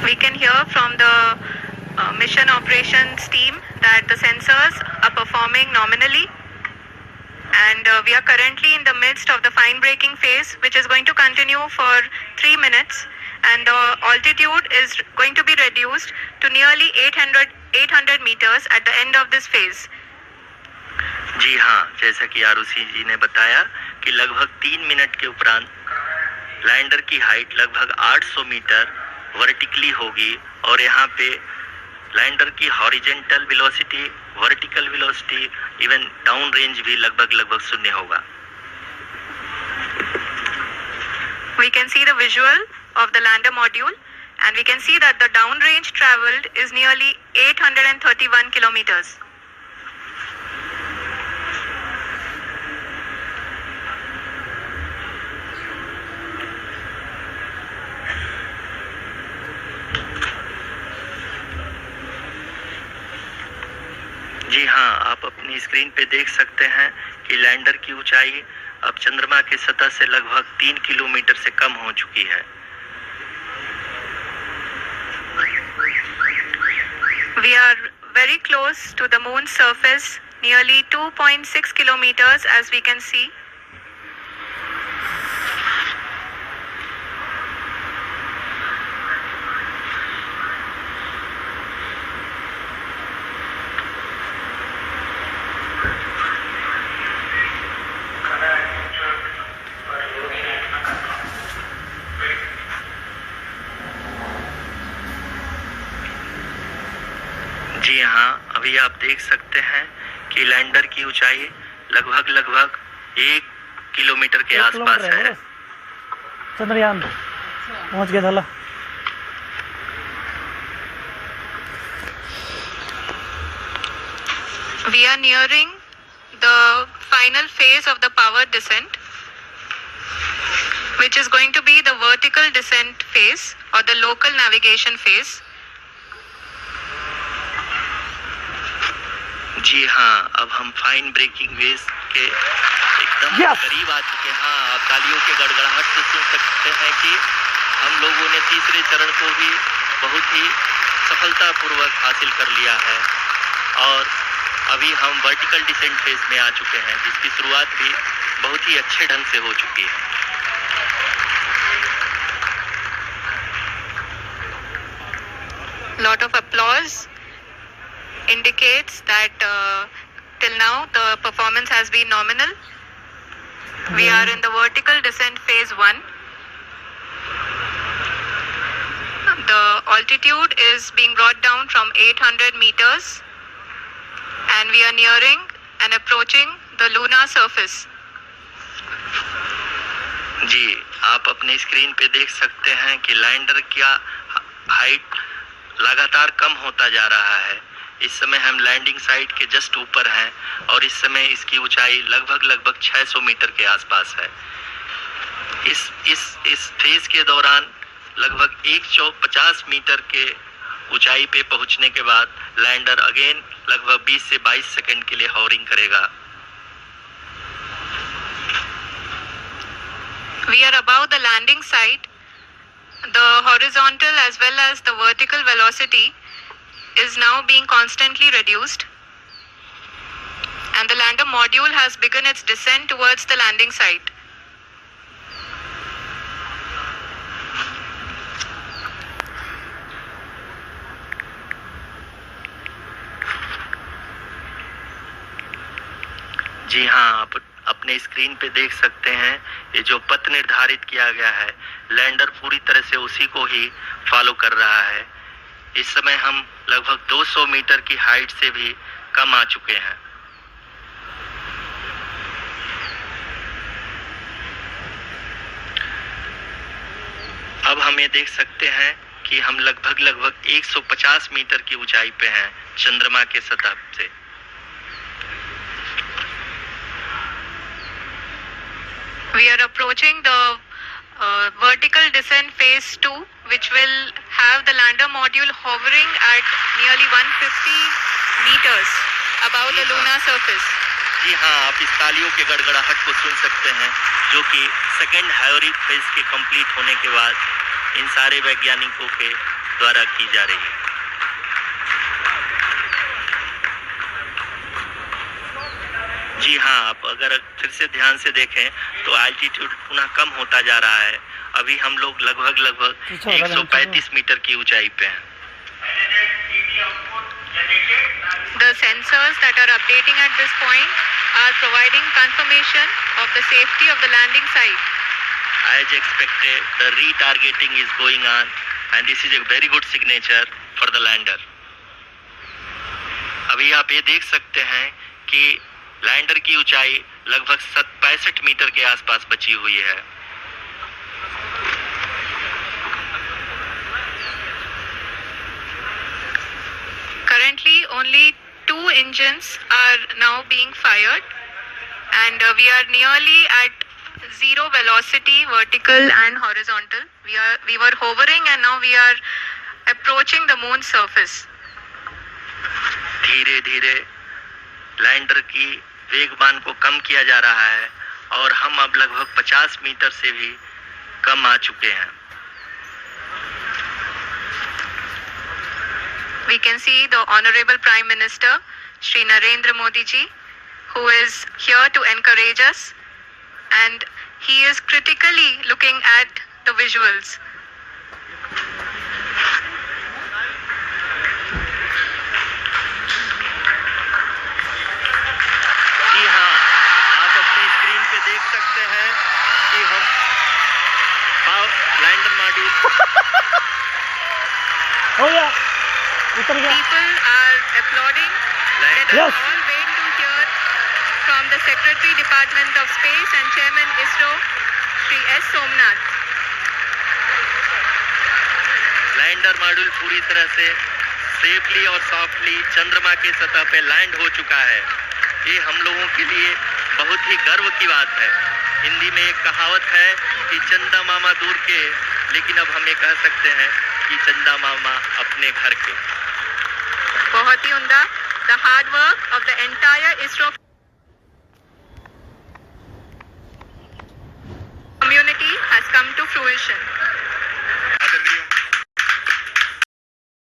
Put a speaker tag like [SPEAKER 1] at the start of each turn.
[SPEAKER 1] We can hear from the mission operations team that the sensors are performing nominally, and we are currently in the midst of the fine braking phase, which is going to continue for 3 minutes, and the altitude is going to be reduced to nearly 800 meters at the end of this phase.
[SPEAKER 2] जी हाँ, जैसा कि आरुषि जी ने बताया कि लगभग 3 minute के उपरांत lander की हाइट लगभग 800 मीटर वर्टिकली होगी और यहाँ पे लैंडर की horizontal velocity, vertical velocity, even down range भी लगभग शून्य होगा.
[SPEAKER 1] We can see the visual of the lander module, and we can see that the down range traveled is nearly 831 kilometers.
[SPEAKER 2] जी हाँ, आप अपनी स्क्रीन पे देख सकते हैं कि लैंडर की ऊंचाई अब चंद्रमा की सतह से लगभग 3 किलोमीटर से कम हो चुकी है.
[SPEAKER 1] We are very close to the moon's surface, nearly 2.6 kilometers, as we can see.
[SPEAKER 2] जी हाँ, अभी आप देख सकते हैं कि लैंडर की ऊंचाई लगभग 1 किलोमीटर के आसपास है.
[SPEAKER 3] चंद्रयान पहुंच गया था.
[SPEAKER 1] We are nearing the final phase of the power descent, which is going to be the vertical descent phase or the local navigation phase.
[SPEAKER 2] जी हाँ, अब हम फाइन ब्रेकिंग वेव के एकदम करीब आ चुके हैं. हाँ, आप तालियों के गड़गड़ाहट से सुन सकते हैं कि हम लोगों ने तीसरे चरण को भी बहुत ही सफलतापूर्वक हासिल कर लिया है और अभी हम वर्टिकल डिसेंट फेज में आ चुके हैं, जिसकी शुरुआत भी बहुत ही अच्छे ढंग से हो चुकी है.
[SPEAKER 1] Lot of applause indicates that till now the performance has been nominal. We are in the vertical descent phase 1. The altitude is being brought down from 800 meters, and we are nearing and approaching the lunar surface.
[SPEAKER 2] जी, आप अपने screen पे देख सकते हैं कि lander का height लगातार कम होता जा रहा है. इस समय हम लैंडिंग साइट के जस्ट ऊपर हैं और इस समय इसकी ऊंचाई लगभग 600 मीटर के आसपास है. इस फेज के दौरान लगभग 150 मीटर के ऊंचाई पे पहुंचने के बाद लैंडर अगेन लगभग 20 से 22 सेकंड के लिए हॉवरिंग करेगा.
[SPEAKER 1] We are above the landing site. The horizontal as well as the vertical velocity is now being constantly reduced, and the lander module has begun its descent towards the landing site.
[SPEAKER 2] जी हाँ, आप अपने screen पे देख सकते हैं ये जो पथ निर्धारित किया गया है, लैंडर पूरी तरह से उसी को ही फॉलो कर रहा है. इस समय हम लगभग 200 मीटर की हाइट से भी कम आ चुके हैं. अब हम ये देख सकते हैं कि हम लगभग 150 मीटर की ऊंचाई पे हैं चंद्रमा के सतह से.
[SPEAKER 1] We are approaching the vertical descent phase 2, which will have the lander module hovering at nearly 150 meters above the lunar surface.
[SPEAKER 2] जी हाँ, आप इस तालियों के गड़गड़ाहट को सुन सकते हैं, जो कि सेकेंड हाइब्रिड फेज के कंप्लीट होने के बाद इन सारे वैज्ञानिकों के द्वारा की जा रही है। जी हाँ, आप अगर फिर से ध्यान से देखें तो एल्टीट्यूड पुनः कम होता जा रहा है। अभी हम लोग लगभग 135 मीटर की ऊंचाई पे हैं।
[SPEAKER 1] The sensors that are updating at this point are providing confirmation of the safety of the landing site.
[SPEAKER 2] As expected, the retargeting is going on and this is a very good signature for the lander. अभी आप ये देख सकते हैं कि lander की ऊंचाई लगभग 65 मीटर के आसपास बची हुई है।
[SPEAKER 1] Currently, only 2 engines are now being fired, and we are nearly at zero velocity, vertical and horizontal. We were hovering, and now we are approaching the moon surface.
[SPEAKER 2] धीरे धीरे लैंडर की वेगमान को कम किया जा रहा है और हम अब लगभग 50 मीटर से भी कम आ चुके हैं।
[SPEAKER 1] We can see the Honorable Prime Minister, Shri Narendra Modi ji, who is here to encourage us, and he is critically looking at the visuals.
[SPEAKER 2] जी हाँ, आप अपनी स्क्रीन पे देख सकते हैं कि हम lander module
[SPEAKER 1] People are applauding. Let us all wait to hear from the Secretary Department of Space and Chairman ISRO, Shri S. Somnath.
[SPEAKER 2] Lander module पूरी तरह से सेफली और सॉफ्टली चंद्रमा की सतह पे लैंड हो चुका है। ये हम लोगों के लिए बहुत ही गर्व की बात है। हिंदी में एक कहावत है कि चंदा मामा दूर के, लेकिन अब हम ये कह सकते हैं कि चंदा मामा अपने घर के।
[SPEAKER 1] बहुत ही उम्दा। The hard work of the entire ISRO community has come to fruition.